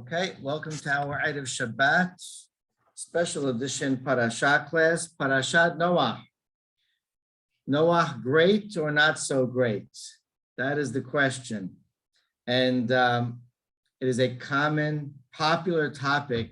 Okay, welcome to our Eid of Shabbat, special edition Parashat class, Parashat Noah. Noah, great or not so great? That is the question. And it is a common, popular topic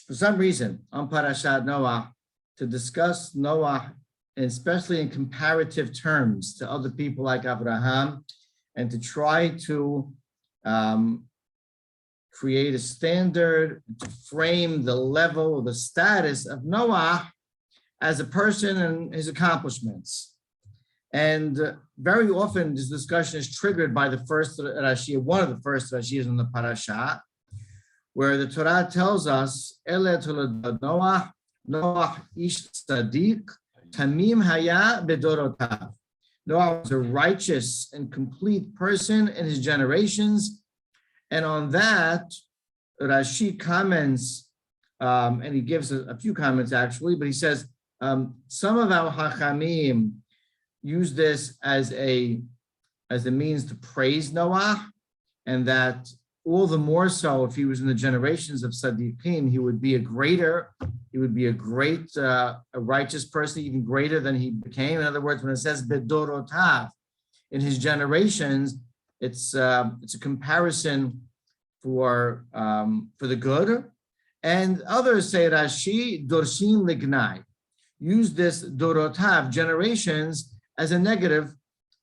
for some reason on Parashat Noah to discuss Noah, and especially in comparative terms to other people like Abraham, and to try to create a standard to frame the level, the status of Noah as a person and his accomplishments. And very often this discussion is triggered by the first Rashi, one of the first Rashis in the Parashat, where the Torah tells us, Ele toledot Noah, Noah ish Sadiq Tamim haya bedorotav. Noah was a righteous and complete person in his generations. And on that, Rashi comments, and he gives a few comments actually, but he says, some of our Hachamim use this as a means to praise Noah, and that all the more so if he was in the generations of Sadiqim, he would be a great, a righteous person, even greater than he became. In other words, when it says bedorotav, in his generations, it's a comparison for the good. And others say Rashi dorshin lignai, use this dorotav, generations, as a negative,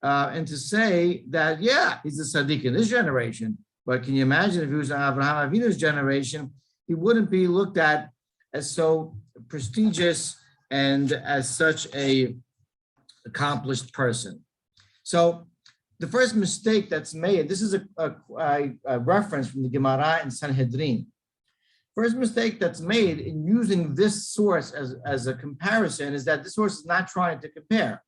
and to say that he's a tzaddik in this generation. But can you imagine if he was in Avraham Avinu's generation, he wouldn't be looked at as so prestigious and as such a accomplished person. So the first mistake that's made, this is a reference from the Gemara in Sanhedrin. First mistake that's made in using this source as a comparison is that this source is not trying to compare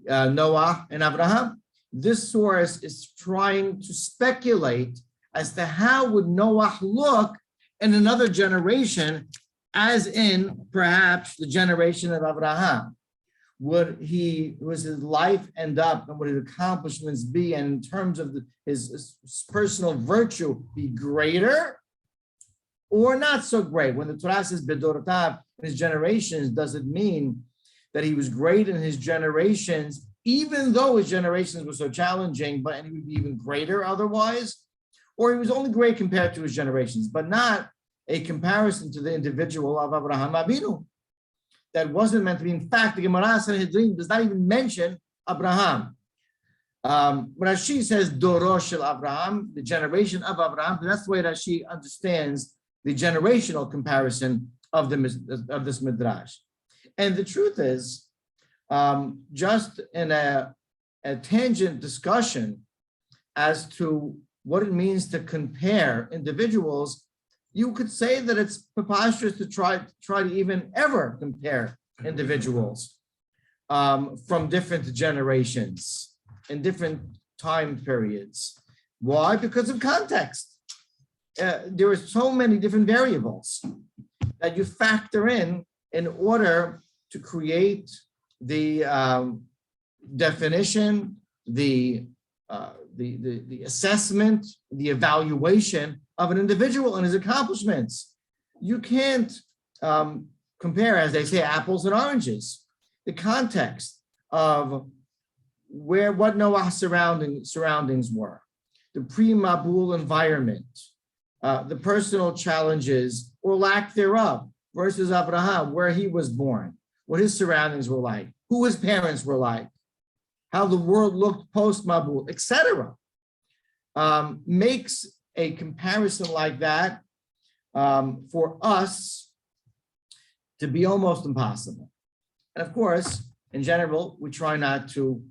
Noah and Abraham. This source is trying to speculate as to how would Noah look in another generation, as in perhaps the generation of Abraham. Was his life end up, and would his accomplishments be, and in terms of his personal virtue, be greater or not so great? When the Torah says bedorotav, in his generations, does it mean that he was great in his generations, even though his generations were so challenging, and he would be even greater otherwise? Or he was only great compared to his generations, but not a comparison to the individual of Abraham Avinu? That wasn't meant to be. In fact, the Gemara Sanhedrin does not even mention Abraham. Rashi says Doro shel Abraham, the generation of Abraham. That's the way Rashi understands the generational comparison of this midrash. And the truth is, just in a tangent discussion as to what it means to compare individuals, you could say that it's preposterous to try to even ever compare individuals from different generations in different time periods. Why? Because of context. There are so many different variables that you factor in order to create the definition, the assessment, the evaluation of an individual and his accomplishments. You can't compare, as they say, apples and oranges. The context of what Noah's surroundings were, the pre-Mabul environment, the personal challenges or lack thereof, versus Abraham, where he was born, what his surroundings were like, who his parents were like, how the world looked post-Mabul, etc., makes a comparison like that for us to be almost impossible. And of course, in general, we try not to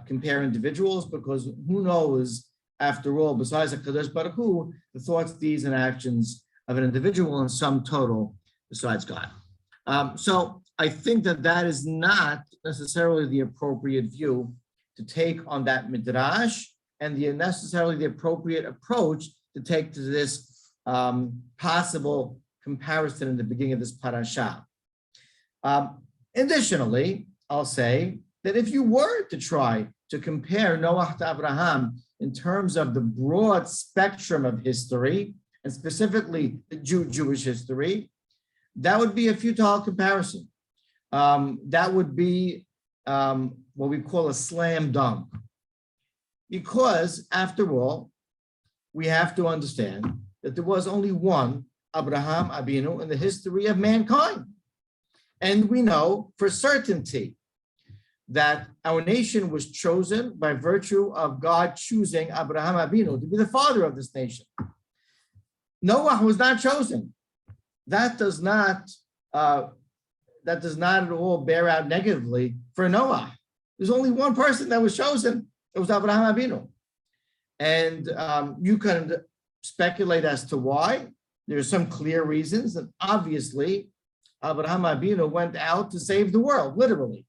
compare individuals, because who knows, after all, besides HaKadosh Baruch Hu, the thoughts, deeds, and actions of an individual in sum total besides God. So I think that is not necessarily the appropriate view to take on that midrash, and necessarily the appropriate approach to take to this possible comparison in the beginning of this parasha. Additionally, I'll say that if you were to try to compare Noah to Abraham in terms of the broad spectrum of history, and specifically the Jewish history, that would be a futile comparison. That would be what we call a slam dunk. Because, after all, we have to understand that there was only one Abraham Avinu in the history of mankind. And we know for certainty that our nation was chosen by virtue of God choosing Abraham Avinu to be the father of this nation. Noah was not chosen. That does not at all bear out negatively for Noah. There's only one person that was chosen. It was Abraham Avinu. And you can speculate as to why. There are some clear reasons. And obviously, Abraham Avinu went out to save the world, literally.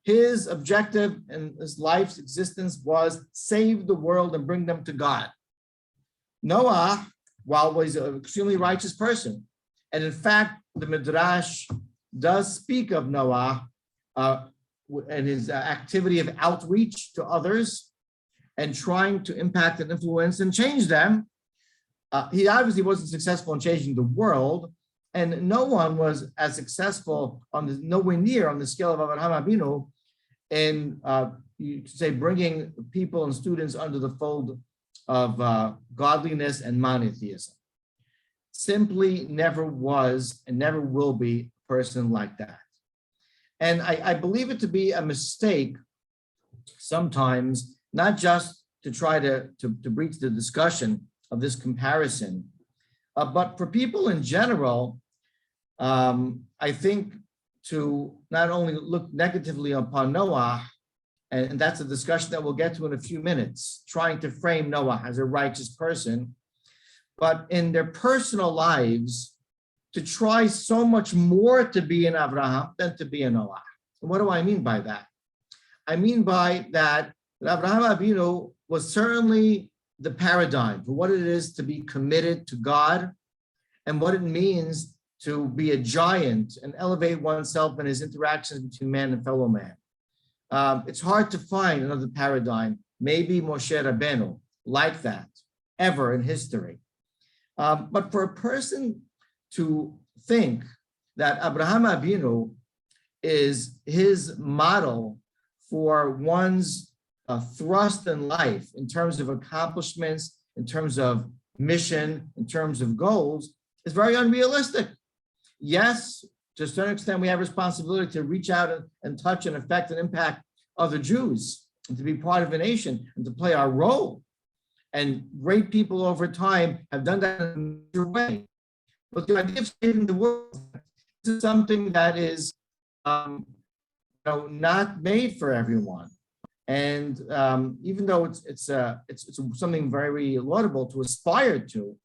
His objective in his life's existence was save the world and bring them to God. Noah, while was an extremely righteous person, and in fact, the Midrash does speak of Noah and his activity of outreach to others and trying to impact and influence and change them. He obviously wasn't successful in changing the world, and no one was as successful nowhere near on the scale of Abraham Avinu in, you could say, bringing people and students under the fold of godliness and monotheism. Simply never was and never will be a person like that. And I believe it to be a mistake sometimes, not just to try to breach the discussion of this comparison, but for people in general, I think to not only look negatively upon Noah, and that's a discussion that we'll get to in a few minutes, trying to frame Noah as a righteous person, but in their personal lives, to try so much more to be an Abraham than to be a Noah. And what do I mean by that? I mean by that Abraham Avinu was certainly the paradigm for what it is to be committed to God and what it means to be a giant and elevate oneself in his interactions between man and fellow man. It's hard to find another paradigm, maybe Moshe Rabbeinu, like that, ever in history. But for a person to think that Abraham Avinu is his model for one's thrust in life in terms of accomplishments, in terms of mission, in terms of goals, is very unrealistic. Yes, to a certain extent, we have responsibility to reach out and touch and affect and impact other Jews and to be part of a nation and to play our role. And great people over time have done that in a way. But the idea of saving the world is something that is not made for everyone. And even though it's something very laudable to aspire to,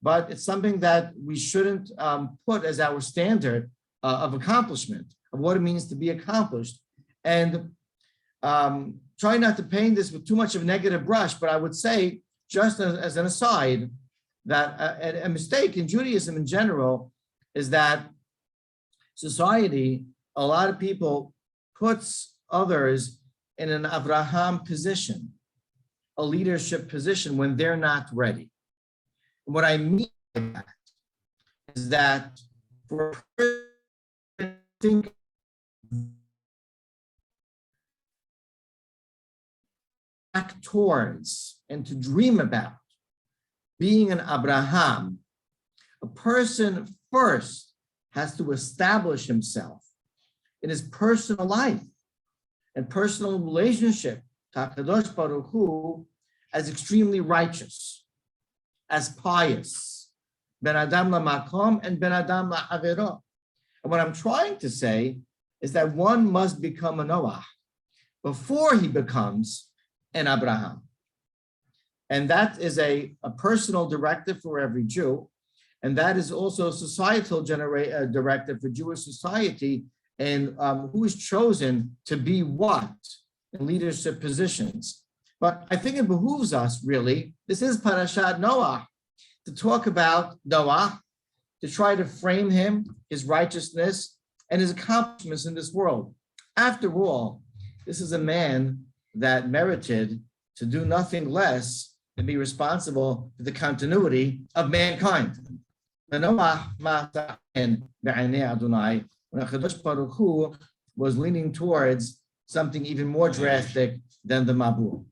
but it's something that we shouldn't put as our standard of accomplishment, of what it means to be accomplished. And try not to paint this with too much of a negative brush, but I would say, just as an aside, that a mistake in Judaism in general is that society, a lot of people puts others in an Abraham position, a leadership position when they're not ready. And what I mean by that is that for a person to think back towards and to dream about being an Abraham, a person first has to establish himself in his personal life and personal relationship to HaKadosh Baruch Hu as extremely righteous, as pious, ben adam lamakom and ben adam la'avero. And what I'm trying to say is that one must become a Noah before he becomes an Abraham. And that is a personal directive for every Jew. And that is also a societal directive for Jewish society, and who is chosen to be what in leadership positions. But I think it behooves us, really, this is Perashat Noah, to talk about Noah, to try to frame him, his righteousness, and his accomplishments in this world. After all, this is a man that merited to do nothing less and be responsible for the continuity of mankind. When HaKadosh Baruch Hu was leaning towards something even more drastic than the Mabul.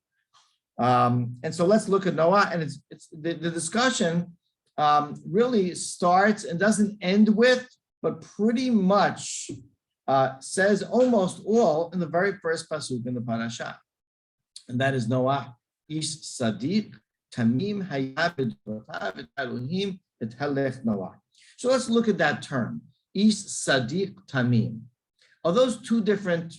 And so let's look at Noah, and it's the discussion really starts and doesn't end with, but pretty much says almost all in the very first pasuk in the Perashat. And that is Noah, Ish Sadiq Tamim Hayab Elohim et Halech Noah. So let's look at that term, Ish Sadiq Tamim. Are those two different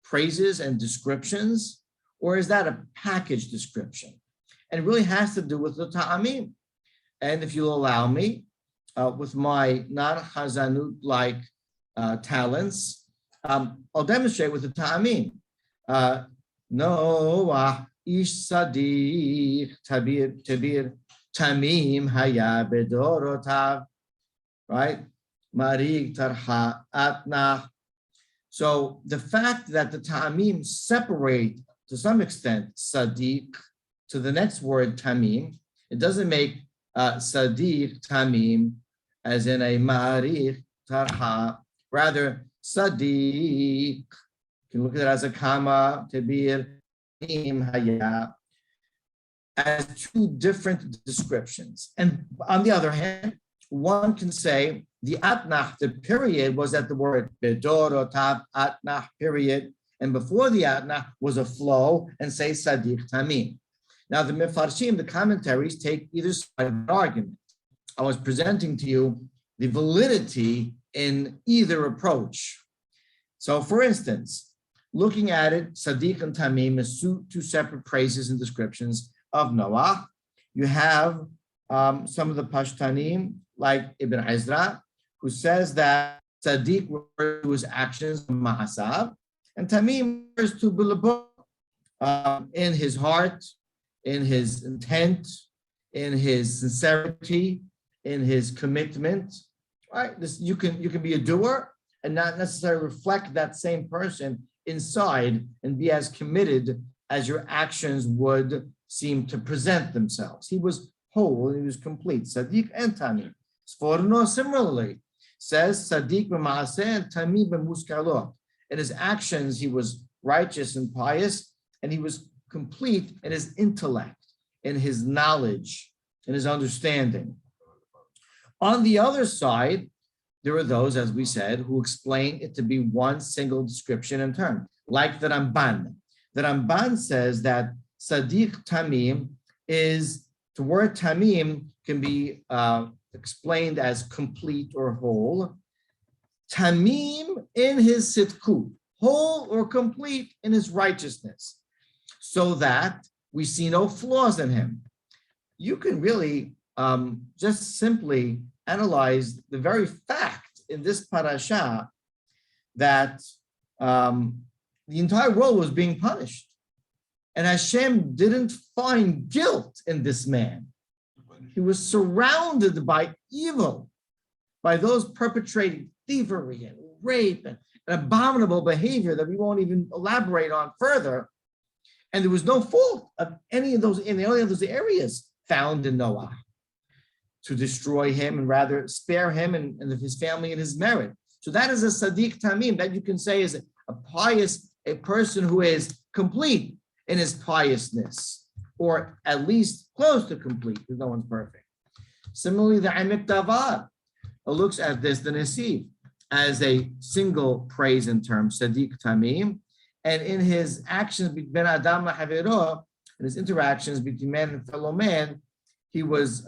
praises and descriptions, or is that a package description? And it really has to do with the ta'amim. And if you'll allow me, with my non-Chazanut-like talents, I'll demonstrate with the ta'amim. Noah ish sadiq tabir tamim haya bedorotav, right? Marig tarha atna. So the fact that the ta'amim separate to some extent sadiq to the next word tamim, it doesn't make sadiq tamim as in a marig tarha. Rather, sadiq, you can look at it as a comma, tabir, haya, as two different descriptions. And on the other hand, one can say the atnach, the period, was at the word bedorotav, atnach, period. And before the atnach was a flow and say sadiq tamim. Now the mefarshim, the commentaries, take either side of an argument. I was presenting to you the validity in either approach. So for instance, looking at it, Sadiq and Tamim is two separate praises and descriptions of Noah. You have some of the Pashtanim, like Ibn Ezra, who says that Sadiq refers to his actions, Ma'asav, and Tamim refers to Bilabo, in his heart, in his intent, in his sincerity, in his commitment. Right? This you can be a doer and not necessarily reflect that same person inside and be as committed as your actions would seem to present themselves. He was whole, he was complete. Sadiq and Tamim. Sforno similarly says Sadiq b'maaseh and Tamim b'muskalot. In his actions, he was righteous and pious, and he was complete in his intellect, in his knowledge, in his understanding. On the other side, there are those, as we said, who explain it to be one single description and term, like the Ramban. The Ramban says that Sadiq Tamim is, the word Tamim can be explained as complete or whole. Tamim in his sitkut, whole or complete in his righteousness, so that we see no flaws in him. You can really just simply analyze the very fact in this parasha that the entire world was being punished, and Hashem didn't find guilt in this man. He was surrounded by evil, by those perpetrating thievery and rape and abominable behavior that we won't even elaborate on further. And there was no fault of any of those in any of those areas found in Noah to destroy him and rather spare him and his family and his merit. So that is a Sadiq Tamim that you can say is a pious, a person who is complete in his piousness, or at least close to complete, because no one's perfect. Similarly, the Amek Davad looks at this, the Nesiv, as a single praise in terms, Sadiq Tamim, and in his actions between Adam and Haviro, in his interactions between man and fellow man, he was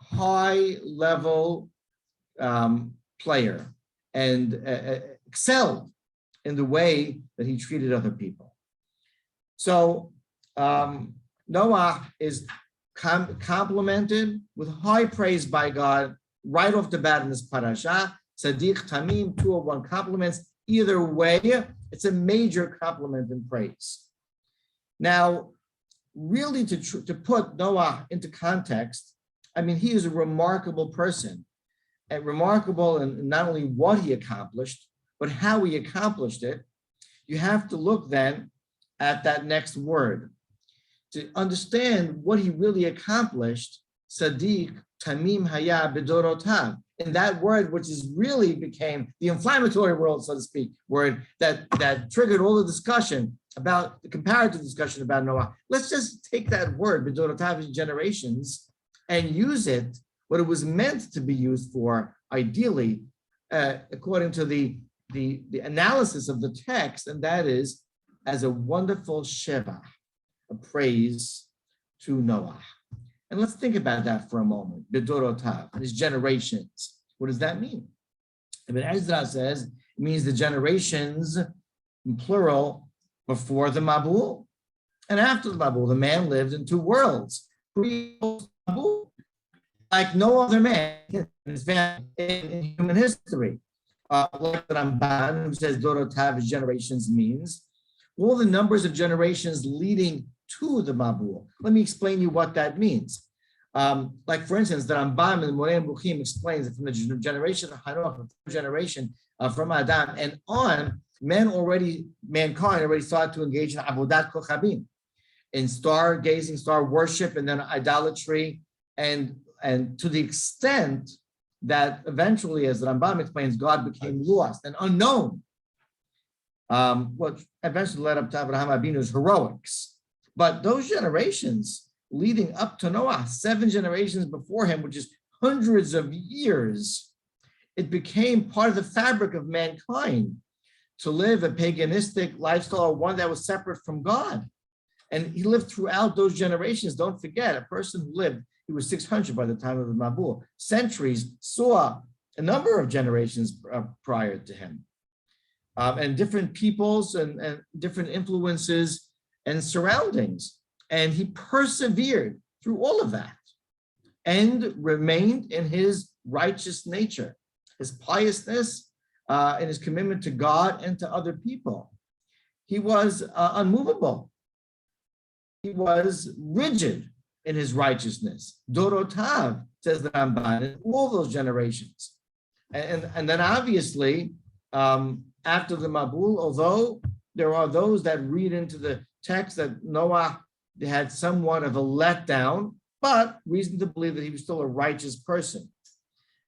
high-level player and excelled in the way that he treated other people. So Noah is complimented with high praise by God right off the bat in this parasha. Sadiq Tamim, 201 compliments. Either way, it's a major compliment and praise. Now, really to put Noah into context, I mean, he is a remarkable person, and remarkable in not only what he accomplished, but how he accomplished it. You have to look then at that next word. to understand what he really accomplished, Sadiq Tamim Haya Bidorotav. In that word, which is really became the inflammatory word, so to speak, word that triggered all the discussion about the comparative discussion about Noah. Let's just take that word, Bidorotav, generations, and use it what it was meant to be used for, ideally, according to the analysis of the text, and that is as a wonderful sheva, a praise to Noah. And let's think about that for a moment. Bidorotav, his generations. What does that mean? Ibn Ezra says it means the generations, in plural, before the Mabul and after the Mabul. The man lived in two worlds. Pre-Mabul, like no other man in his family in human history. Like the Ramban, who says Dorotav, his generations, means all the numbers of generations leading to the Mabul. Let me explain you what that means. Like, for instance, the Rambam in Moreh Buchim explains that from the generation of Hanoch, the generation from Adam and on, mankind already started to engage in Avodat Kochabim, in star gazing, star worship, and then idolatry, and to the extent that eventually, as the Rambam explains, God became lost and unknown. What eventually led up to Abraham Abinu's heroics. But those generations leading up to Noah, 7 generations before him, which is hundreds of years, it became part of the fabric of mankind to live a paganistic lifestyle, one that was separate from God. And he lived throughout those generations. Don't forget, a person who lived, he was 600 by the time of the Mabul. Centuries saw a number of generations prior to him. And different peoples and different influences and surroundings. And he persevered through all of that and remained in his righteous nature, his piousness, and his commitment to God and to other people. He was unmovable. He was rigid in his righteousness. Dorotav, says the Ramban, in all those generations. And then obviously, after the Mabul, although there are those that read into the text that Noah had somewhat of a letdown, but reason to believe that he was still a righteous person.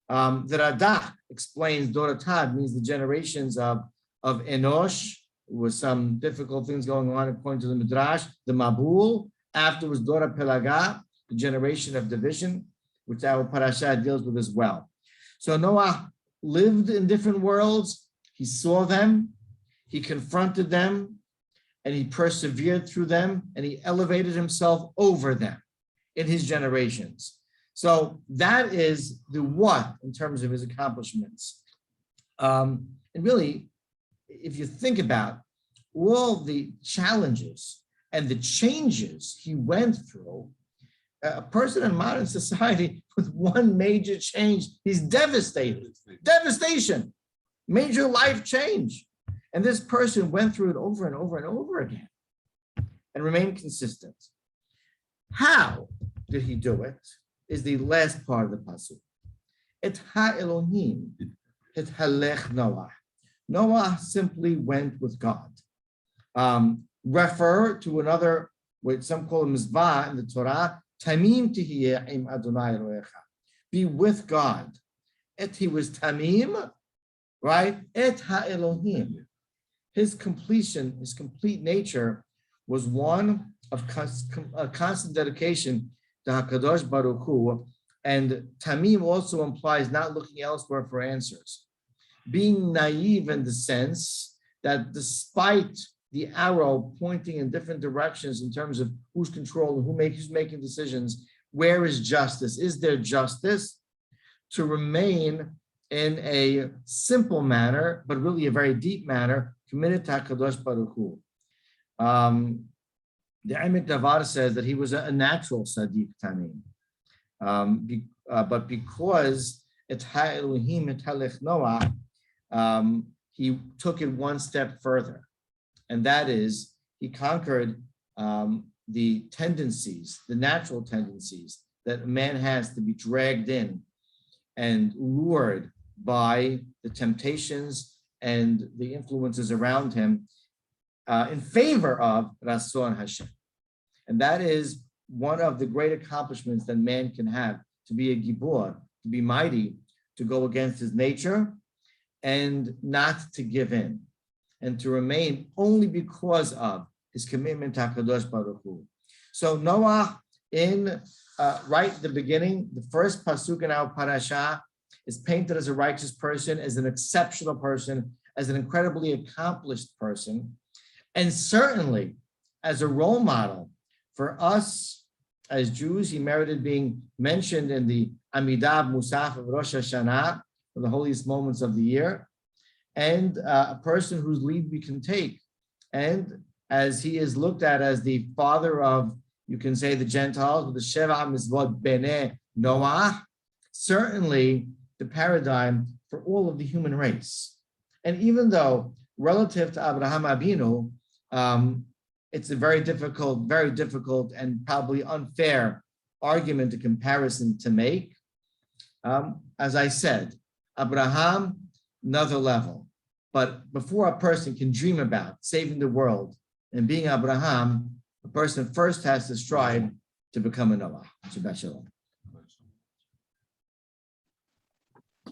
The Radak explains Dorotav means the generations of Enosh, with some difficult things going on according to the Midrash, the Mabul, afterwards Dora Pelaga, the generation of division, which our Perashat deals with as well. So Noah lived in different worlds, he saw them, he confronted them, and he persevered through them, and he elevated himself over them in his generations. So that is the what in terms of his accomplishments. And really, if you think about all the challenges and the changes he went through, a person in modern society with one major change, he's devastated. Devastation, major life change. And this person went through it over and over and over again and remained consistent. How did he do it is the last part of the pasuk. Et ha-Elohim, et halech Noah. Noah simply went with God. Refer to another, what some call a mizvah in the Torah, Tamim tihiyeh im Adonai Elohecha. Be with God. He was Tamim, right? Et ha-Elohim. His completion, his complete nature was one of constant dedication to HaKadosh Baruch Hu, and Tamim also implies not looking elsewhere for answers. Being naive in the sense that despite the arrow pointing in different directions in terms of who's controlling, who's making decisions, where is justice? Is there justice? To remain in a simple manner, but really a very deep manner, committed to HaKadosh Baruch Hu. The Emet Davar says that he was a natural Sadiq Tamim. But because it's Ha-Elohim et Halech Noah, he took it one step further. And that is, he conquered the tendencies, the natural tendencies that a man has to be dragged in and lured by the temptations and the influences around him in favor of Ratzon Hashem. And that is one of the great accomplishments that man can have, to be a gibor, to be mighty, to go against his nature and not to give in, and to remain only because of his commitment to HaKadosh Baruch Hu. So Noah, in right at the beginning, the first pasuk in our parasha is painted as a righteous person, as an exceptional person, as an incredibly accomplished person, and certainly as a role model for us as Jews. He merited being mentioned in the Amidah Musaf of Rosh Hashanah, for the holiest moments of the year, and a person whose lead we can take. And as he is looked at as the father of, you can say, the Gentiles, with the Sheva Mitzvot Bnei Noah, certainly the paradigm for all of the human race. And even though relative to Abraham Avinu, it's a very difficult and probably unfair argument, a comparison to make. As I said, Abraham, another level. But before a person can dream about saving the world and being Abraham, a person first has to strive to become a Noah. Shabbat shalom.